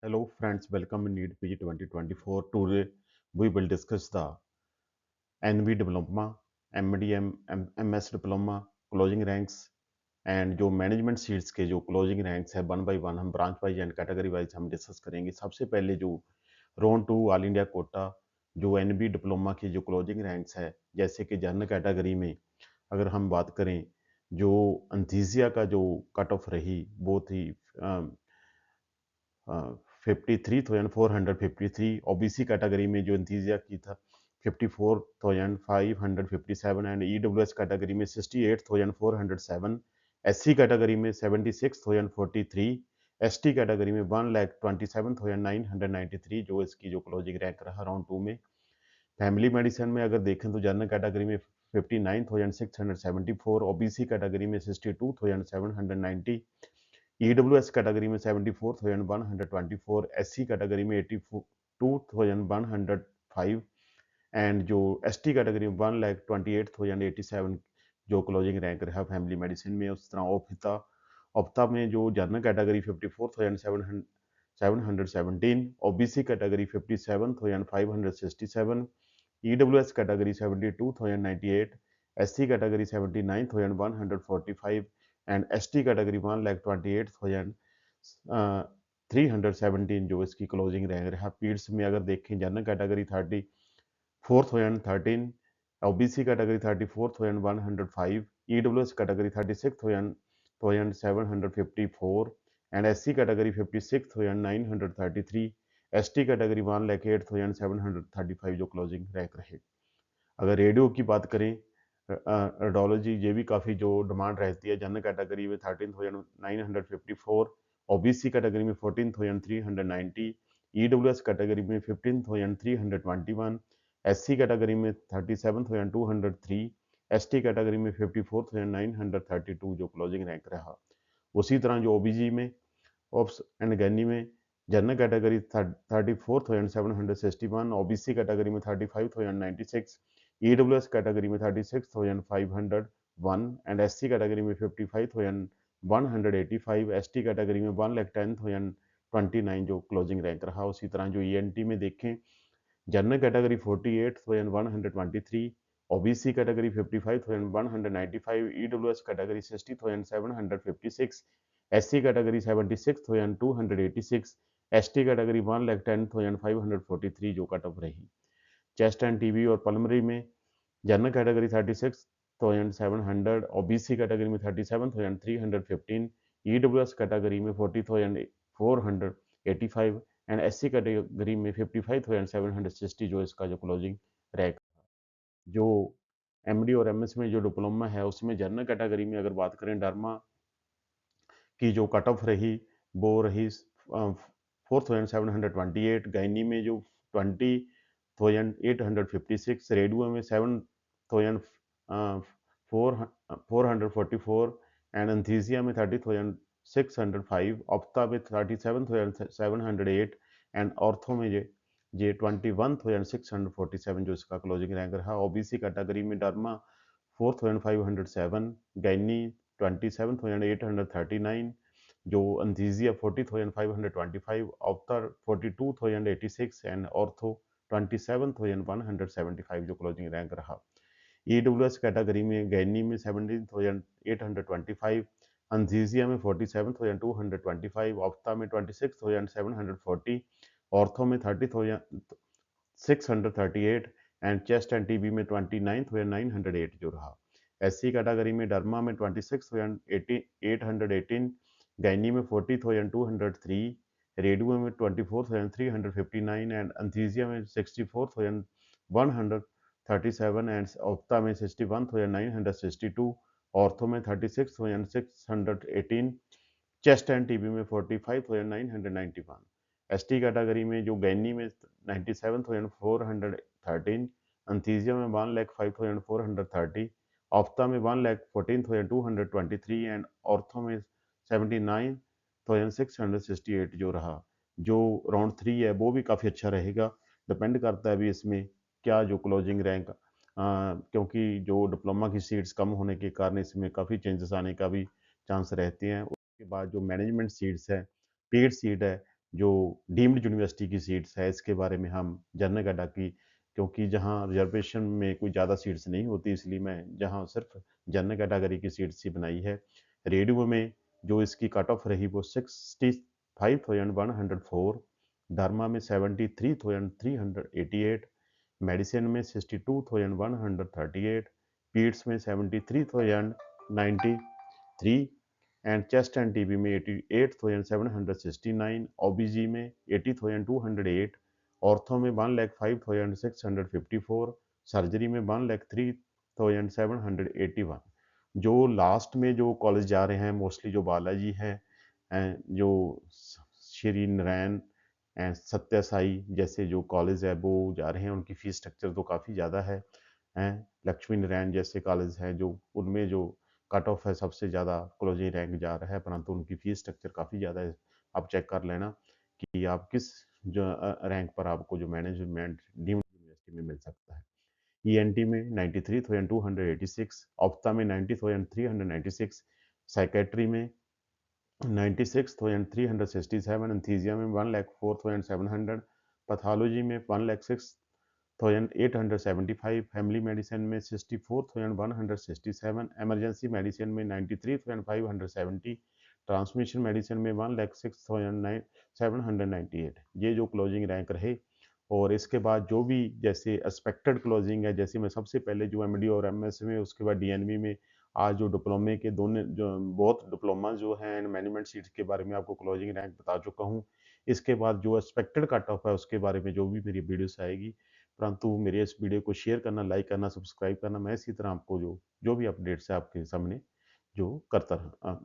Hello friends, welcome in NEET PG 2024. Today we will discuss the NV diploma, MDM, MS diploma, closing ranks and जो management seats के जो closing ranks है one by one हम branch wise and category wise हम discuss करेंगे। सबसे पहले जो रोन टू ऑल इंडिया कोटा जो एनबी डिप्लोमा की जो क्लोजिंग रैंक्स है, जैसे कि जनरल कैटेगरी में अगर हम बात करें, जो अंथीसिया का जो कट ऑफ रही वो थी 53,453। ओबीसी कैटेगरी में जो इंतीजिया की था 54,557 एंड ईडब्ल्यूएस कैटेगरी में 68,407, एससी कैटेगरी में 76,043, एसटी कैटेगरी में 1,27,993 जो इसकी जो क्लोजिंग रैंक रहा राउंड टू में। फैमिली मेडिसिन में अगर देखें तो जनरल कैटेगरी में 59,674, ओबीसी कैटेगरी में 62,790, ईडब्ल्यूएस कैटेगरी में 74,124, एससी कैटेगरी में 82,105 एंड जो एसटी कैटेगरी में 1,28,087 जो क्लोजिंग रैंक रहा फैमिली मेडिसिन में। उस तरह ओपिता ओप्ता में जो general category 54,717, OBC category 57,567, EWS category 72,098, SC category 79,145 and ST category 1,28,317 जो इसकी क्लोजिंग रैंक रहा। पीड्स में अगर देखें general category 34,013, OBC category 34,105, EWS category 36,754 and SC category 56,933, ST category 1,08,735 जो क्लोजिंग रैंक रहे। अगर रेडियो की बात करें, रेडियोलॉजी ये भी काफ़ी जो डिमांड रहती है। जनरल कैटेगरी में 13,954, ओबीसी कैटेगरी में 14,390, ईडब्ल्यूएस कैटेगरी में 15,321, एससी कैटेगरी में 37,203, एसटी कैटेगरी में 54,932 जो क्लोजिंग रैंक रहा। उसी तरह जो ओबीजी में ऑप्स एंड गैनी में जनरल कैटेगरी 34,761, ओबीसी कैटेगरी में 35,096, ईडब्ल्यूएस कैटेगरी में 36,501 एंड एससी कैटेगरी में 55,185, एसटी कैटेगरी में 1,10,029 जो क्लोजिंग रैंक रहा। उसी तरह जो ईएनटी में देखें, general category 48,123, OBC category 55,195, EWS category 60,756, SC category 76,286, ST category 1,10,543 जो कट ऑफ रही। चेस्ट एंड टीबी और पल्मरी में जनरल कैटेगरी 36,700, ओबीसी कैटेगरी में 37,315, ईडब्ल्यूएस कैटेगरी में 40,485 एंड एससी कैटेगरी में 55,760 जो इसका जो क्लोजिंग रैंक। जो एमडी और एमएस में जो डिप्लोमा है उसमें जनरल कैटेगरी में अगर बात करें, डर्मा की जो कट ऑफ रही वो रही 4,728, गायनी में जो 20,856, रेडियो में 7,444 एंड एंथीसिया में 30,605, ऑप्था में 37,708 एंड ऑर्थो में जे 21,647 जो इसका क्लोजिंग रैंक रहा। ओबीसी कैटेगरी में डर्मा 4,507, गैनी 27,839, जो एंथीसिया 40,525, ऑप्थर 42,086 एंड ऑर्थो 27,175 जो क्लोजिंग रैंक रहा। ईडब्ल्यूएस कैटेगरी में गैनी में 17,825, एंथीसिया में 47,225, ऑप्था में 26,740, ऑर्थो में 30,638 एंड चेस्ट एंड टीबी में 29,908 जो रहा। एससी कैटेगरी में डर्मा में 26,818, गैनी में 40,203, रेडियो में 24,359 एंड एंथीसिया में 64,137 एंड ऑप्था में 61,962, ऑर्थो में 36,618, चेस्ट एंड टीबी में 45,991। एसटी कैटेगरी में जो गैनी में 97,413, एंथीसिया में 1,05,430, ऑप्था में 1,14,223 एंड ऑर्थो में 79,668 जो रहा। जो राउंड थ्री है वो भी काफ़ी अच्छा रहेगा, डिपेंड करता है अभी इसमें क्या जो क्लोजिंग रैंक, क्योंकि जो डिप्लोमा की सीट्स कम होने के कारण इसमें काफ़ी चेंजेस आने का भी चांस रहते हैं। उसके बाद जो मैनेजमेंट सीट्स है, पेड सीट है, जो डीम्ड यूनिवर्सिटी की सीट्स है इसके बारे में हम जनरल कैटेगरी की, क्योंकि जहाँ रिजर्वेशन में कोई ज़्यादा सीट्स नहीं होती इसलिए मैं जहाँ सिर्फ जनरल कैटेगरी की सीट्स ही बनाई है। रेडियो में जो इसकी कट ऑफ रही वो 65,104, धर्मा में 73,388, मेडिसिन में 62,138, पीड्स में 73,093 एंड चेस्ट एंड टीबी में 88,769, ओबीजी में 80,208, ऑर्थो में 1,05,654, सर्जरी में 1,03,781। जो लास्ट में जो कॉलेज जा रहे हैं मोस्टली जो बालाजी हैं, जो श्री नारायण एंड सत्य साई जैसे जो कॉलेज है वो जा रहे हैं, उनकी फीस स्ट्रक्चर तो काफ़ी ज़्यादा है। लक्ष्मी नारायण जैसे कॉलेज हैं जो उनमें जो कट ऑफ है सबसे ज़्यादा क्लोजिंग रैंक जा रहा है, परंतु उनकी फीस स्ट्रक्चर काफ़ी ज़्यादा है। आप चेक कर लेना कि आप किस जो रैंक पर आपको जो मैनेजमेंट डीम्ड यूनिवर्सिटी में मिल सकता है। ईएनटी में 93,286, ऑप्था में 90,396, साइकेट्री में 96,367, एंथीसिया में 1,04,700, पैथोलॉजी में 1,06,875, फैमिली मेडिसिन में 64,167, इमरजेंसी मेडिसिन में 93,570, ट्रांसमिशन मेडिसिन में 1,06,798। ये जो क्लोजिंग रैंक रहे। और इसके बाद जो भी जैसे एक्सपेक्टेड क्लोजिंग है, जैसे मैं सबसे पहले जो एमडी और एमएस में, उसके बाद डीएनबी में, आज जो डिप्लोमे के दोनों जो बहुत डिप्लोमा जो हैं मैनेजमेंट सीट्स के बारे में आपको क्लोजिंग रैंक बता चुका हूँ। इसके बाद जो एक्सपेक्टेड कट ऑफ है उसके बारे में जो भी मेरी वीडियोस आएगी, परंतु मेरे इस वीडियो को शेयर करना, लाइक करना, सब्सक्राइब करना, मैं इसी तरह आपको जो जो भी अपडेट्स है आपके सामने जो करता रह